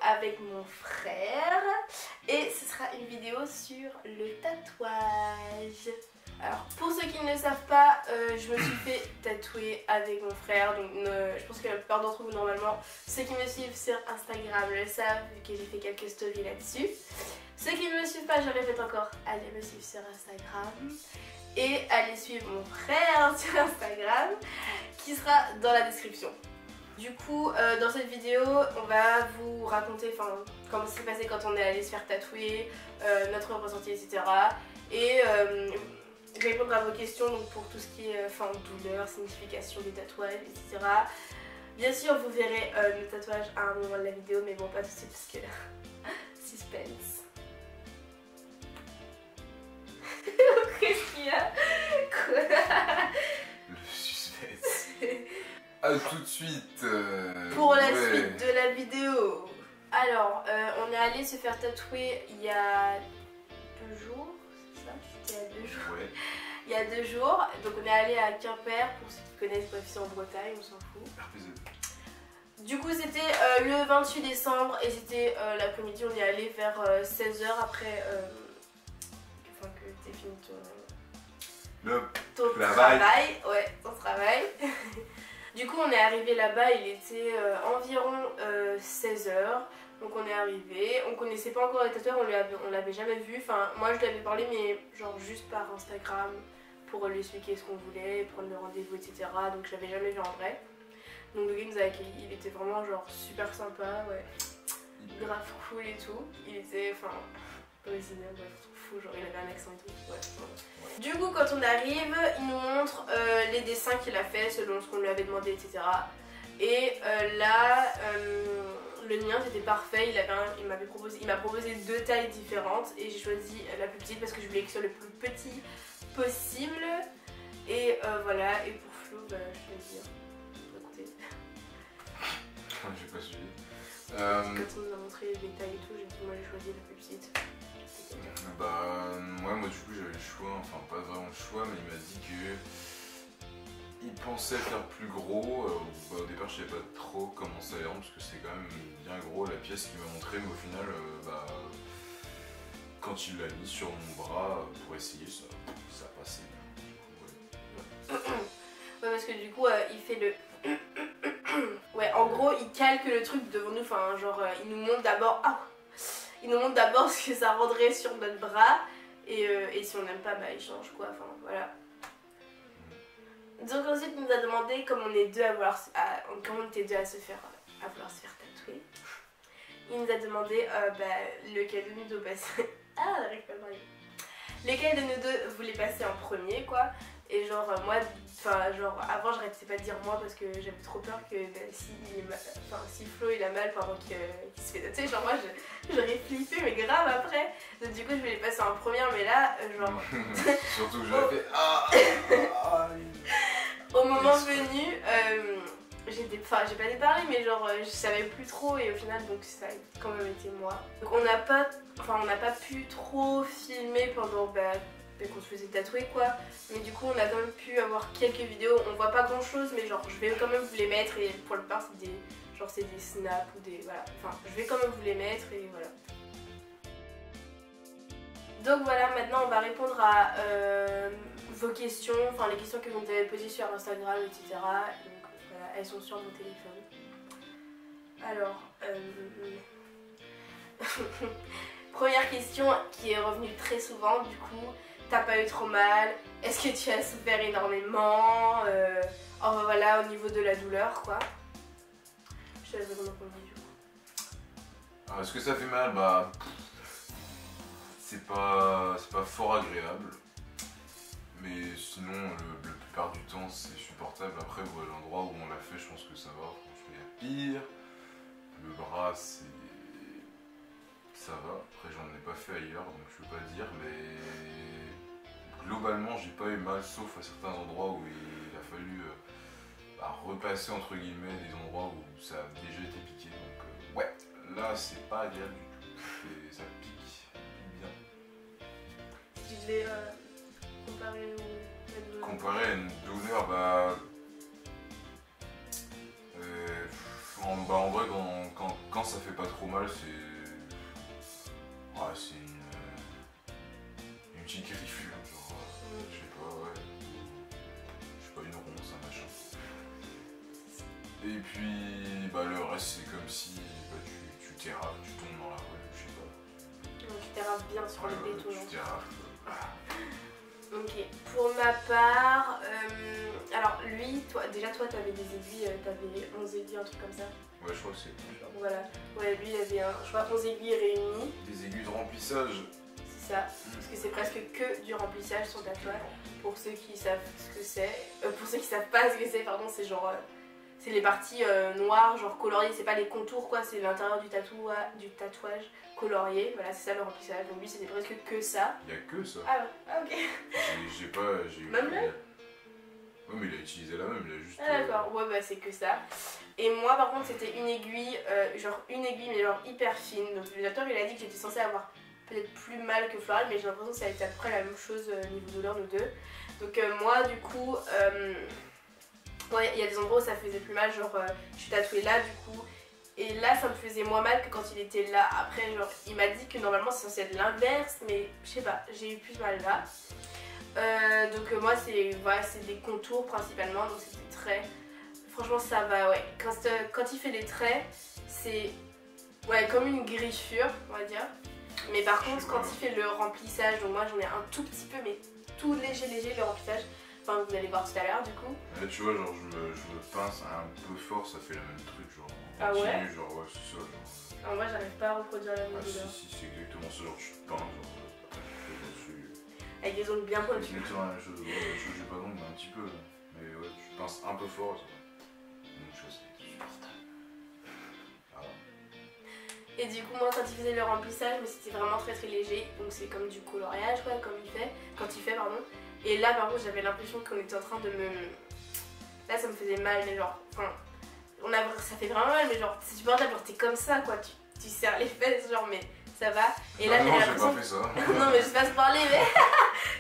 avec mon frère et ce sera une vidéo sur le tatouage. Alors pour ceux qui ne le savent pas, je me suis fait tatouer avec mon frère, donc je pense que la plupart d'entre vous normalement, ceux qui me suivent sur Instagram le savent vu que j'ai fait quelques stories là-dessus. Ceux qui ne me suivent pas, je répète encore, allez me suivre sur Instagram et allez suivre mon frère sur Instagram qui sera dans la description. Du coup, dans cette vidéo, on va vous raconter comment ça s'est passé quand on est allé se faire tatouer, notre ressenti, etc. Et répondre à vos questions donc pour tout ce qui est douleur, signification des tatouages, etc. Bien sûr, vous verrez le tatouage à un moment de la vidéo, mais bon, pas tout de suite parce que suspense. Qu'est-ce qu'il y a? Quoi? Le suspense. A tout de suite. Pour la suite de la vidéo. Alors, on est allé se faire tatouer il y a 2 jours. C'est ça? C'était il y a 2 jours. Ouais. Il y a 2 jours. Donc on est allé à Quimper. Pour ceux qui connaissent, bref, c'est en Bretagne, on s'en fout. RPZ. Du coup, c'était le 28 décembre et c'était l'après-midi. On est allé vers 16 h après que t'aies fini ton travail. Ouais, ton travail. Du coup, on est arrivé là-bas, il était environ 16 h. Donc on est arrivé, on connaissait pas encore les tatoueurs, on l'avait jamais vu. Enfin, moi je lui avais parlé, mais genre juste par Instagram pour lui expliquer ce qu'on voulait, prendre le rendez-vous, etc. Donc je l'avais jamais vu en vrai. Donc le gars nous a accueillis, il était vraiment genre super sympa, ouais. Grave cool et tout. Il était, brésilien, bref, trop fou, genre il avait un accent et tout. Ouais, ouais. Du coup, quand on arrive, il nous montre les dessins qu'il a fait selon ce qu'on lui avait demandé, etc. Et là, le mien c'était parfait. Il m'a proposé 2 tailles différentes et j'ai choisi la plus petite parce que je voulais que ce soit le plus petit possible. Et voilà, et pour Flo, je vais dire. Écoutez. J'ai pas suivi. Quand on nous a montré les tailles et tout, j'ai dit moi j'ai choisi la plus petite. Bah moi du coup j'avais le choix, enfin pas vraiment le choix, mais il m'a dit que il pensait faire plus gros. Au départ je savais pas trop comment ça allait rendre parce que c'est quand même bien gros la pièce qu'il m'a montré, mais au final quand il l'a mis sur mon bras pour essayer ça passait bien. Ouais, parce que du coup il fait le ouais, en gros il calque le truc devant nous, il nous montre d'abord ce que ça rendrait sur notre bras et si on n'aime pas, il change quoi, voilà. Donc ensuite il nous a demandé, comme on était deux à vouloir se faire tatouer, il nous a demandé lequel de nous deux passer. Ah, j'arrive pas à parler. Lequel de nous deux voulait passer en premier quoi. Et moi, avant j'arrêtais pas de dire moi parce que j'avais trop peur que si Flo il a mal pendant qu'il se fait tatouer, moi j'aurais flippé mais grave après. Donc du coup je voulais passer en première, mais là surtout que j'avais fait au moment venu, j'ai pas déparlé mais je savais plus trop et au final donc ça a quand même été moi. Donc on n'a pas pu trop filmer pendant qu'on se faisait tatouer quoi, mais du coup on a quand même pu avoir quelques vidéos. On voit pas grand chose mais je vais quand même vous les mettre et pour le part c'est des snaps ou des voilà, je vais quand même vous les mettre et voilà. Donc voilà, maintenant on va répondre à vos questions, les questions que vous m'avez posées sur Instagram, etc. Donc voilà, elles sont sur mon téléphone. Alors première question qui est revenue très souvent du coup. T'as pas eu trop mal? Est-ce que tu as souffert énormément? Voilà, au niveau de la douleur, quoi. Je te laisse répondre en premier, du coup. Est-ce que ça fait mal? C'est pas fort agréable. Mais sinon, la plupart du temps, c'est supportable. Après, l'endroit où on l'a fait, je pense que ça va. Franchement, il y a pire. Le bras, ça va. Après, j'en ai pas fait ailleurs, donc je peux pas dire, mais globalement, j'ai pas eu mal, sauf à certains endroits où il a fallu repasser entre guillemets des endroits où ça a déjà été piqué. Donc ouais, là, c'est pas agréable du tout. Ça pique bien. Tu devais comparer à une douleur, en vrai, quand ça fait pas trop mal, c'est... Ouais, c'est une petite griffure, genre, je sais pas, ouais. Je sais pas, une ronce, un machin. Et puis, bah le reste, c'est comme si bah, tu t'érafles, tu tombes dans la rue, je sais pas. Donc tu t'érafles bien sur le béton. Tu t'érafles. Ok, pour ma part, alors lui, déjà toi t'avais des aiguilles, t'avais 11 aiguilles, un truc comme ça. Ouais, je crois que c'est... Voilà, ouais, lui il avait je crois 11 aiguilles réunies. Des aiguilles de remplissage. C'est ça, parce que c'est presque que du remplissage son tatouage. Pour ceux qui savent ce que c'est, pour ceux qui savent pas ce que c'est, pardon, c'est genre... c'est les parties noires, genre coloriées, c'est pas les contours quoi, c'est l'intérieur du tatouage colorié, voilà, c'est ça le remplissage. Donc lui c'était presque que ça. Il y a que ça. Ah ouais, ah, ok. J'ai pas... Même là. Ouais, mais il a utilisé la même, il a juste... Ah d'accord, ouais bah c'est que ça. Et moi par contre c'était une aiguille, genre une aiguille mais genre hyper fine. Donc le docteur il a dit que j'étais censée avoir peut-être plus mal que Floral, mais j'ai l'impression que ça a été à peu près la même chose niveau douleur nous deux. Donc moi du coup, ouais il y a des endroits où ça faisait plus mal, genre je suis tatouée là du coup. Et là ça me faisait moins mal que quand il était là. Après genre il m'a dit que normalement c'est censé être l'inverse, mais je sais pas, j'ai eu plus mal là. Donc moi c'est voilà, des contours principalement, donc c'est des traits. Franchement ça va, ouais. Quand il fait les traits, c'est ouais, comme une griffure, on va dire. Mais par contre quand il fait le remplissage, donc moi j'en ai un tout petit peu, mais tout léger le remplissage. Enfin vous allez voir tout à l'heure du coup. Là tu vois genre je me pince un peu fort, ça fait le même truc genre. Ah ouais. Genre ouais c'est ça genre. Alors moi j'arrive pas à reproduire la même douleur. Si c'est exactement ça, genre tu te pinces genre. Avec des ongles bien pointus. C'est exactement la même chose, j'ai pas d'ongles mais un petit peu. Mais ouais tu pinces un peu fort et ça va. Donc ça c'est supportable. Ah ouais. Et du coup moi quand il faisait le remplissage, mais c'était vraiment très léger, donc c'est comme du coloriage quoi, comme il fait, quand il fait pardon. Et là par contre j'avais l'impression qu'on était en train de me... Là ça me faisait mal, mais genre, enfin, ça fait vraiment mal, mais genre c'est supportable, genre t'es comme ça quoi, tu serres les fesses genre mais ça va. Et là j'avais l'impression... J'ai pas fait ça. Non mais je sais pas se parler mais...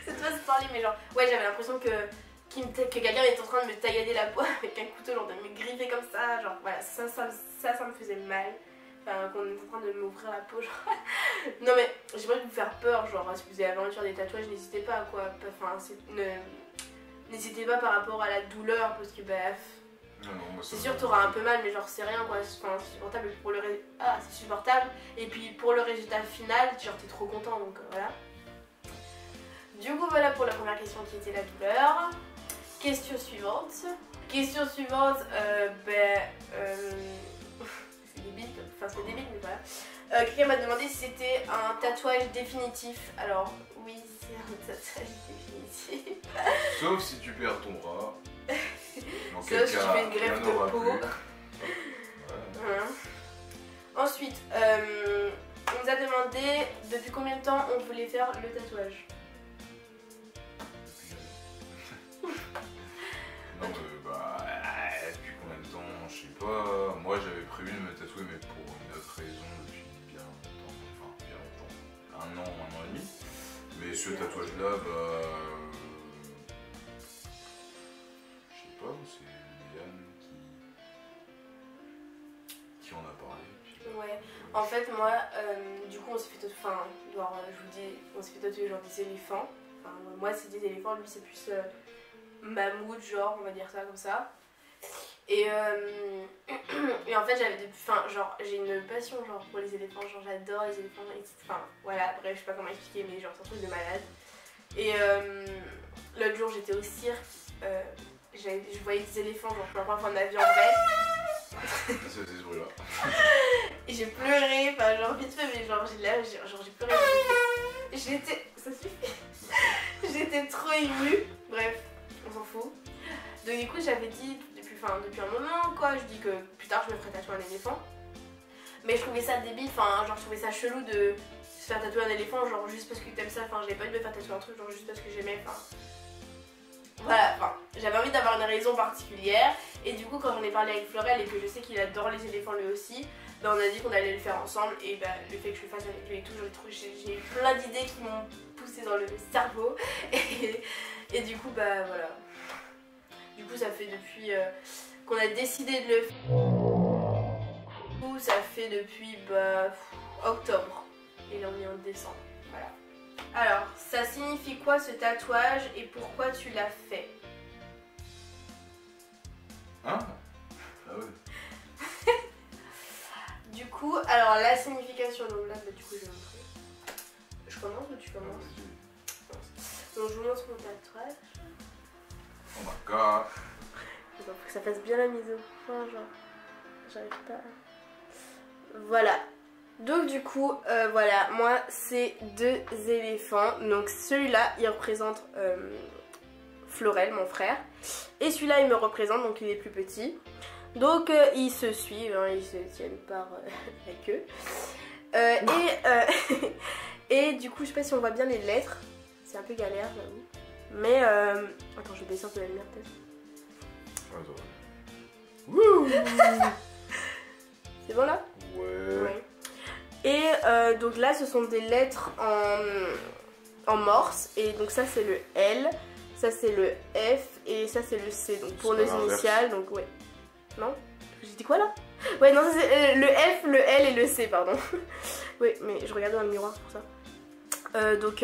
c'est pas se parler mais genre, ouais j'avais l'impression que quelqu'un était en train de me taillader la peau avec un couteau, genre de me griffer comme ça, genre voilà, ça me faisait mal. Enfin, qu'on est en train de m'ouvrir la peau, genre. Non mais j'ai pas envie de vous faire peur, genre si vous avez envie de faire des tatouages, n'hésitez pas quoi. Enfin, n'hésitez pas par rapport à la douleur parce que bah, c'est sûr t'auras un peu mal mais genre c'est rien quoi. Enfin, c'est supportable pour le c'est supportable et puis pour le résultat final, genre t'es trop content donc voilà. Du coup voilà pour la première question qui était la douleur. Question suivante. C'est débile, enfin c'est débile mais voilà. Quelqu'un m'a demandé si c'était un tatouage définitif. Alors oui, c'est un tatouage définitif. Sauf si tu perds ton bras. Sauf si tu fais une greffe de peau. Ensuite, on nous a demandé depuis combien de temps on voulait faire le tatouage. Non, depuis combien de temps, je sais pas. Moi j'avais prévu de me tatouer, mais pour une autre raison depuis bien longtemps. Enfin, bien longtemps. Un an et demi. Mais ce tatouage là, je sais pas, c'est Yann qui en a parlé. Puis, ouais, en fait, moi, du coup, on s'est fait tatouer. Enfin, genre, je vous dis, on s'est fait tatouer genre des éléphants. Enfin, moi, c'est des éléphants, lui, c'est plus. Mammouth genre on va dire ça comme ça et en fait j'avais j'ai une passion genre pour les éléphants, genre j'adore les éléphants enfin voilà bref je sais pas comment expliquer mais genre c'est un truc de malade et l'autre jour j'étais au cirque je voyais des éléphants genre pour la première fois de ma vie en vrai. C'est ce bruit là et j'ai pleuré, enfin genre vite fait mais genre j'ai pleuré ça suffit. J'étais trop émue, bref on s'en fout. Donc du coup j'avais dit depuis un moment quoi, je dis que plus tard je me ferais tatouer un éléphant. Mais je trouvais ça débile, enfin genre je trouvais ça chelou de se faire tatouer un éléphant genre juste parce que t'aimes ça, enfin j'avais pas envie de me faire tatouer un truc genre juste parce que j'aimais, enfin... Voilà, enfin j'avais envie d'avoir une raison particulière et du coup quand j'en ai parlé avec Florel et que je sais qu'il adore les éléphants lui aussi, bah on a dit qu'on allait le faire ensemble et bah le fait que je le fasse avec lui et tout, j'ai eu plein d'idées qui m'ont poussé dans le cerveau et du coup bah voilà. Du coup ça fait depuis qu'on a décidé de le faire. Du coup, ça fait depuis octobre. Et là on est en décembre. Voilà. Alors, ça signifie quoi ce tatouage et pourquoi tu l'as fait? Hein? Ah ouais. Du coup, alors la signification, donc là, du coup, je vais montrer. Je commence ou tu commences? Donc, je vous montre mon tatouage. Oh my god. Faut que ça fasse bien la mise au point, genre. J'arrive pas. Voilà. Donc du coup, voilà, moi c'est 2 éléphants. Donc celui-là, il représente Florel, mon frère. Et celui-là, il me représente, donc il est plus petit. Donc ils se suivent, hein, ils se tiennent par la queue. Et du coup, je sais pas si on voit bien les lettres. C'est un peu galère, j'avoue. Mais attends, je vais baisser un peu la lumière peut-être. Wouh. C'est bon là? Ouais. Et donc là, ce sont des lettres en morse. Et donc ça, c'est le L. Ça, c'est le F. Et ça, c'est le C. Donc pour nos initiales. Donc ouais. Non? J'ai dit quoi là? Ouais, non, c'est le F, le L et le C, pardon. Oui, mais je regardais dans le miroir pour ça. Donc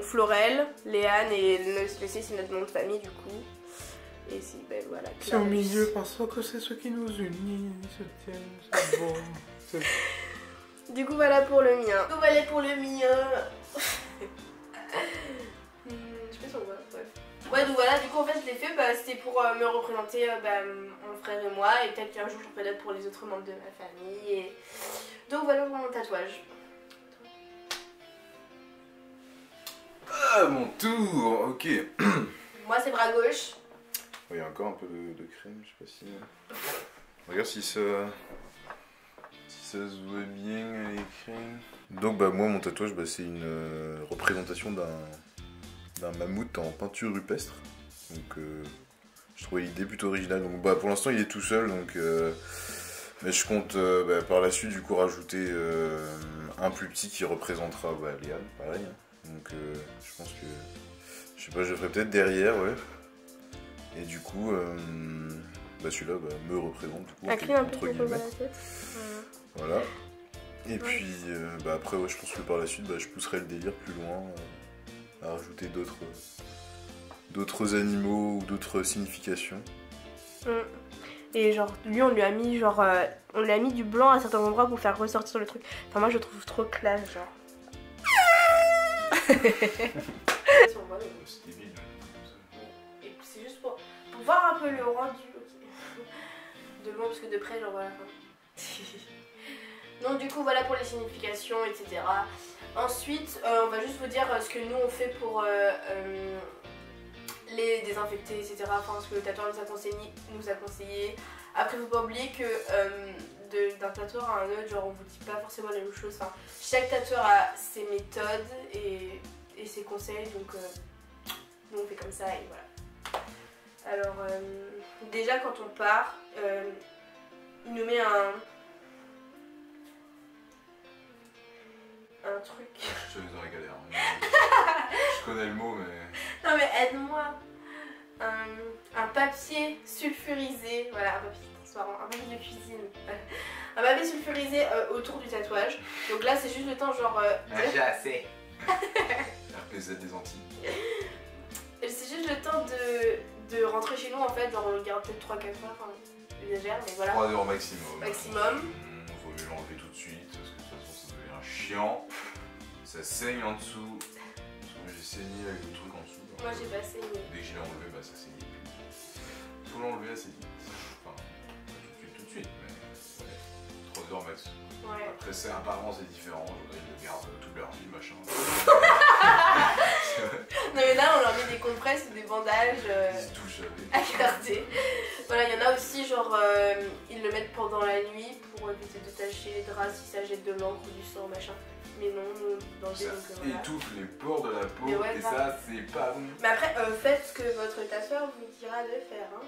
Florel, Léane et le C, c'est notre nom de famille du coup. Et si, ben voilà. C'est au milieu parce que c'est ce qui nous unit, ils se tiennent, c'est beau. Du coup, voilà pour le mien. Donc voilà pour le mien. Je sais pas si on voit, bref. Ouais, donc voilà, du coup, en fait, je l'ai fait, c'était pour me représenter mon frère et moi. Et peut-être qu'un jour, je le ferai d'autres pour les autres membres de ma famille. Et... Donc voilà pour mon tatouage. Ah, mon tour, ok. Moi, c'est bras gauche. Il y a encore un peu de crème, je sais pas si... Regarde si ça se voit bien à l'écran. Donc moi mon tatouage c'est une représentation d'un mammouth en peinture rupestre. Donc je trouvais l'idée plutôt originale. Donc pour l'instant il est tout seul donc mais je compte par la suite du coup rajouter un plus petit qui représentera Léane, pareil. Hein. Donc je pense que je sais pas, je le ferai peut-être derrière, ouais. Et du coup, celui-là me représente du coup, entre guillemets. Voilà. Et puis après, ouais, je pense que par la suite, je pousserai le délire plus loin à rajouter d'autres animaux ou d'autres significations. Et genre, lui, on lui a mis on lui a mis du blanc à certains endroits pour faire ressortir le truc. Enfin, moi, je trouve trop classe, genre. C'est débile. C'est juste pour voir un peu le rendu. De loin parce que de près, genre voilà. Donc du coup voilà pour les significations, etc. Ensuite on va juste vous dire ce que nous on fait pour les désinfecter, etc. Enfin ce que le tatoueur nous a conseillé. Après faut pas oublier que d'un tatoueur à un autre, genre on vous dit pas forcément la même chose. Enfin, chaque tatoueur a ses méthodes et ses conseils, donc nous on fait comme ça et voilà. Alors déjà quand on part, il nous met un truc. Je te laisse dans la galère. Je connais le mot mais... Non mais aide-moi. Un papier sulfurisé, voilà, un papier transparent, un papier de cuisine. Un papier sulfurisé autour du tatouage. Donc là c'est juste le temps genre... J'ai assez. RPZ des Antilles. C'est juste le temps de rentrer chez nous en fait, genre on le garde peut-être 3-4 heures, enfin j'exagère mais voilà. 3 heures maximum. Maximum. Faut mieux l'enlever tout de suite parce que de toute façon ça devient chiant. Ça saigne en dessous. Parce que moi j'ai saigné avec le truc en dessous. Moi j'ai pas saigné. Dès que je l'ai enlevé, ça saignait plus. Faut l'enlever assez vite. Enfin, tout de suite, mais ouais, 3 heures max. Ouais. Après apparemment c'est différent, ils le gardent toute leur vie, machin. Non mais là on leur met des compresses ou des bandages Ils se touchent à garder. Voilà, il y en a aussi genre ils le mettent pendant la nuit pour éviter de tacher les draps si ça jette de l'encre ou du sang machin. Mais non, nous dans le ça étouffe les pores de la peau ouais, et ça c'est pas bon. Mais après faites ce que votre tatoueur vous dira de faire. Hein.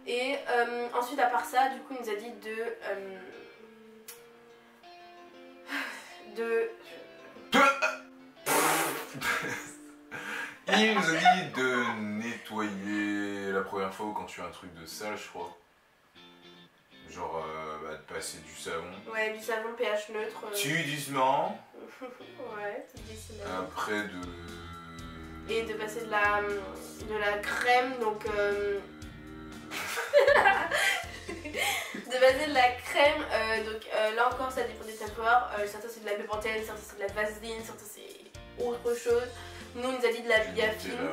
Et ensuite à part ça, du coup il nous a dit Il nous a dit de nettoyer la première fois ou quand tu as un truc de sale, je crois. Genre de passer du savon. Ouais, du savon pH neutre. Tu doucement. Ouais, tout doucement. Après Et de passer de la crème, donc... de passer de la crème, là encore ça dépend des tatoueurs, certains c'est de la bépantène, certains c'est de la vaseline, certains c'est autre chose. Nous on nous a dit de la biafine.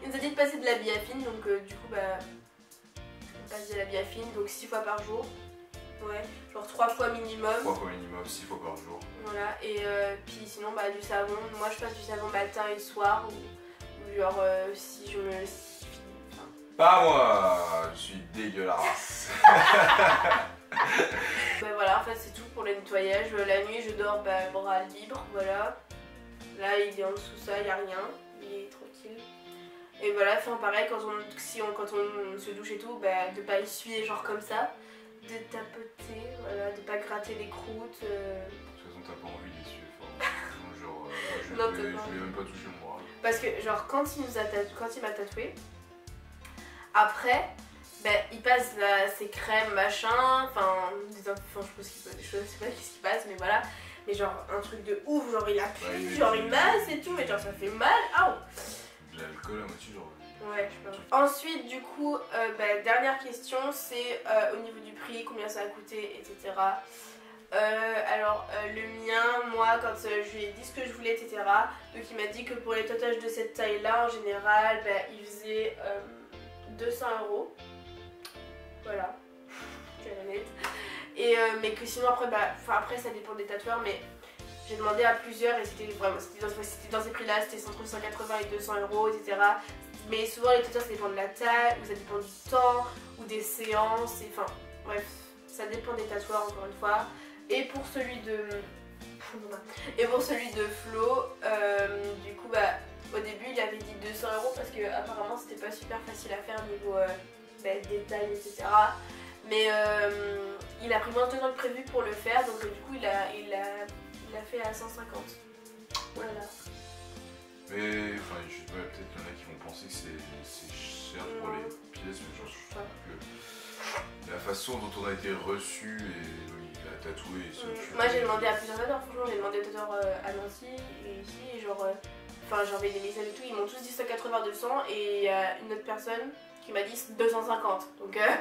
Il nous a dit de passer de la biafine, donc du coup bah on passe de la biafine, donc 6 fois par jour. Ouais, genre 3 fois minimum. 3 fois minimum, 6 fois par jour. Voilà, et puis sinon bah du savon, moi je passe du savon matin et soir, ou genre si je me... Pas moi, je suis dégueulasse. Bah voilà, en fait c'est tout pour le nettoyage. La nuit je dors bras libre, voilà. Là il est en dessous ça, il n'y a rien, il est tranquille. Et voilà, enfin pareil quand on se douche et tout, bah, de pas essuyer genre comme ça, de tapoter, voilà, de pas gratter les croûtes. De toute façon t'as pas envie d'essuyer fort. Genre, je Non, voulais même pas toucher moi. Parce que genre quand il m'a tatoué, après, il passe ses crèmes, machin, enfin, je sais pas qu'est-ce qui passe, mais voilà. Mais genre, un truc de ouf, genre il appuie, genre il masse et tout, mais genre ça fait mal, De l'alcool à moitié, genre. Ouais, je sais pas. Ensuite, du coup, dernière question, c'est au niveau du prix, combien ça a coûté, etc. Le mien, moi, quand je lui ai dit ce que je voulais, etc. Donc il m'a dit que pour les tatouages de cette taille-là, en général, il faisait 200 €. Voilà, c'est honnête. Et mais que sinon après ça dépend des tatoueurs, mais j'ai demandé à plusieurs et c'était dans ces prix-là, c'était entre 180 et 200 €, etc. Mais souvent les tatoueurs ça dépend de la taille, ou ça dépend du temps, ou des séances, et enfin bref, ça dépend des tatoueurs encore une fois. Et pour celui de Flo, du coup au début il avait dit 200 € parce que apparemment c'était pas super facile à faire niveau détails, etc. Mais il a pris moins de temps que prévu pour le faire, donc du coup il a fait à 150. Voilà. Mais enfin, je sais pas, peut-être qu'il y en a qui vont penser que c'est cher pour les pièces, mais genre, je trouve que la façon dont on a été reçu et il a tatoué et moi j'ai demandé à plusieurs tatoueurs, franchement j'ai demandé aux tatoueurs à Nancy et ici, et genre, j'ai envoyé des messages et tout, ils m'ont tous dit 180-200 et il y a une autre personne qui m'a dit 250. Donc là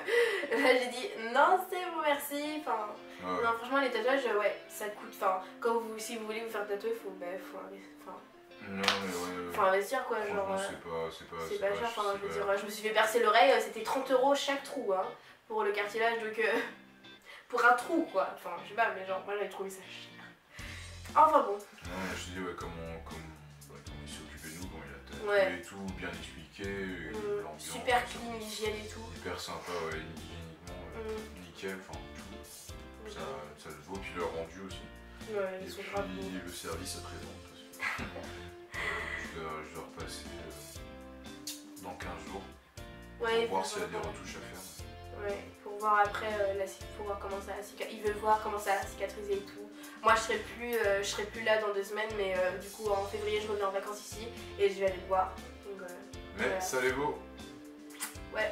j'ai dit non c'est bon merci. Enfin, ouais. Non franchement les tatouages ça coûte. Enfin si vous voulez vous faire tatouer faut non mais faut investir quoi, genre c'est pas cher. Enfin je veux dire, je me suis fait percer l'oreille, c'était 30 € chaque trou hein, pour le cartilage, donc pour un trou quoi. Enfin je sais pas, mais genre moi j'avais trouvé ça cher. Enfin bon. Non mais je dis comment il s'est occupé de nous, comment il a tatoué et tout, bien expliqué, l'ambiance, super clean, l'hygiène et tout. Hyper sympa, hygiéniquement, nickel, enfin tout. Ça le vaut, puis le rendu aussi. Ouais, et puis le service après-vente aussi. Je dois repasser dans 15 jours pour voir s'il y a des retouches à faire. Ouais, pour voir après, pour voir comment ça a cicatrisé. Il veut voir comment ça a cicatrisé et tout. Moi je serai plus là dans 2 semaines, mais du coup en février je reviens en vacances ici et je vais aller le voir. Donc, mais voilà. Ça les vaut. Ouais.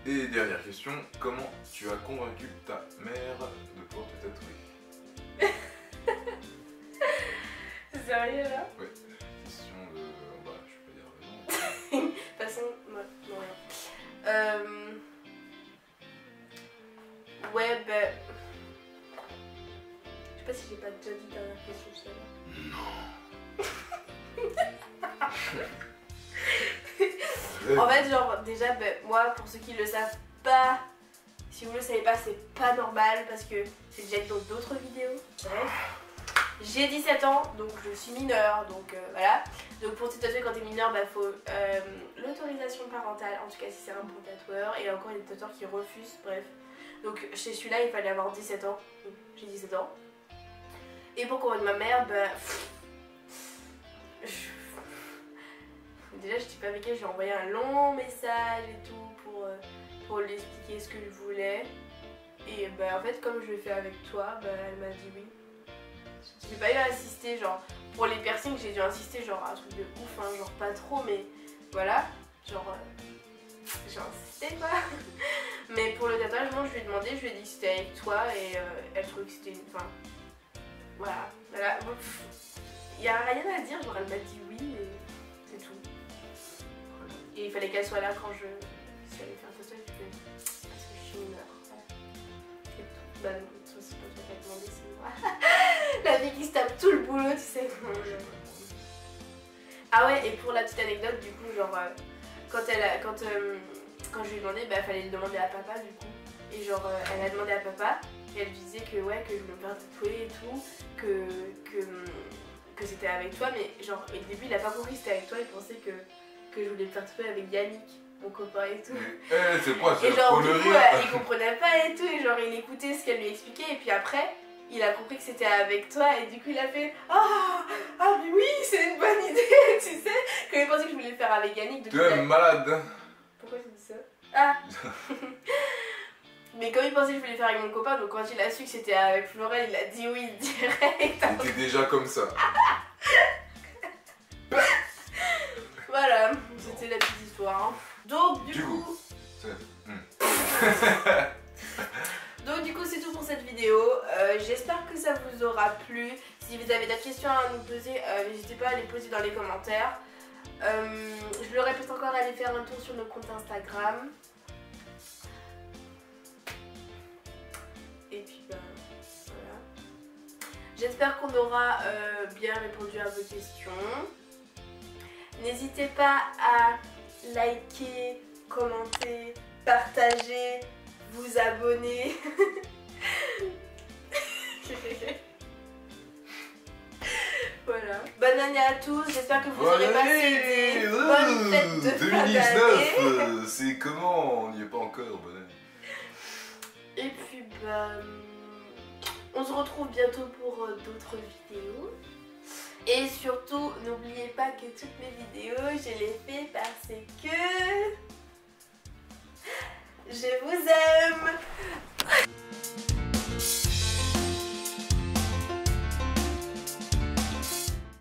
Et dernière question, comment tu as convaincu ta mère de pouvoir te tatouer? C'est sérieux là? Ouais, question de... je peux dire non. De toute façon, non rien. Ouais, je sais pas si j'ai pas déjà dit dernière question tout à l'heure. En fait, genre, déjà, moi, pour ceux qui le savent pas, si vous le savez pas, c'est pas normal parce que c'est déjà dit dans d'autres vidéos. Bref. J'ai 17 ans, donc je suis mineure, donc voilà. Donc pour te tatouer quand t'es mineur, faut l'autorisation parentale, en tout cas si c'est un bon tatoueur, et encore il y a des tatoueurs qui refusent, bref. Donc chez celui-là, il fallait avoir 17 ans, donc j'ai 17 ans. Et pour convaincre ma mère, déjà je suis pas avec elle, j'ai envoyé un long message et tout pour lui expliquer ce que je voulais. Et en fait comme je l'ai fait avec toi, elle m'a dit oui. J'ai pas eu à insister, genre pour les piercings j'ai dû insister genre un truc de ouf, hein, genre pas trop, mais voilà, genre j'ai insisté quoi. Mais pour le tatouage, non, je lui ai demandé, je lui ai dit que c'était avec toi et elle trouvait que c'était une. Enfin, voilà. Il y a rien à dire, genre elle m'a dit oui et c'est tout. Et il fallait qu'elle soit là quand je allais faire un tatouage parce que je suis mineure. Et tout. Bah non, ça c'est pas toi qui as demandé, c'est moi. La fille qui se tape tout le boulot, tu sais. Ah ouais, et pour la petite anecdote, du coup, genre, quand je lui ai demandé, bah fallait le demander à papa, du coup. Et genre, elle a demandé à papa, et elle lui disait que ouais, que je voulais me faire tatouer et tout, que c'était avec toi, mais genre, au début, il a pas compris que c'était avec toi, il pensait que je voulais me faire tatouer avec Yannick, mon copain et tout. C'est quoi, c'est Et genre, du coup, rire. il comprenait pas et tout, et genre, il écoutait ce qu'elle lui expliquait, et puis après, il a compris que c'était avec toi, et du coup, il a fait ah mais oui, c'est une bonne idée, tu sais. Quand il pensait que je voulais le faire avec Yannick, Tu es malade, hein. Pourquoi j'ai dit ça? Ah. Mais comme il pensait que je voulais le faire avec mon copain, donc quand il a su que c'était avec Florel, il a dit oui direct. T'étais déjà comme ça. Voilà, c'était la petite histoire. Hein. Donc du coup... Donc du coup c'est tout pour cette vidéo, j'espère que ça vous aura plu. Si vous avez d'autres questions à nous poser, n'hésitez pas à les poser dans les commentaires. Je le répète encore, allez faire un tour sur nos comptes Instagram. Et puis bah voilà. J'espère qu'on aura bien répondu à vos questions. N'hésitez pas à liker, commenter, partager, vous abonner. Voilà. Bonne année à tous, j'espère que vous aurez passé des bonnes fêtes de fin d'année. 2019, c'est comment? On n'y est pas encore, bonne année. Et puis bah, on se retrouve bientôt pour d'autres vidéos. Et surtout, n'oubliez pas que toutes mes vidéos, je les fais parce que je vous aime.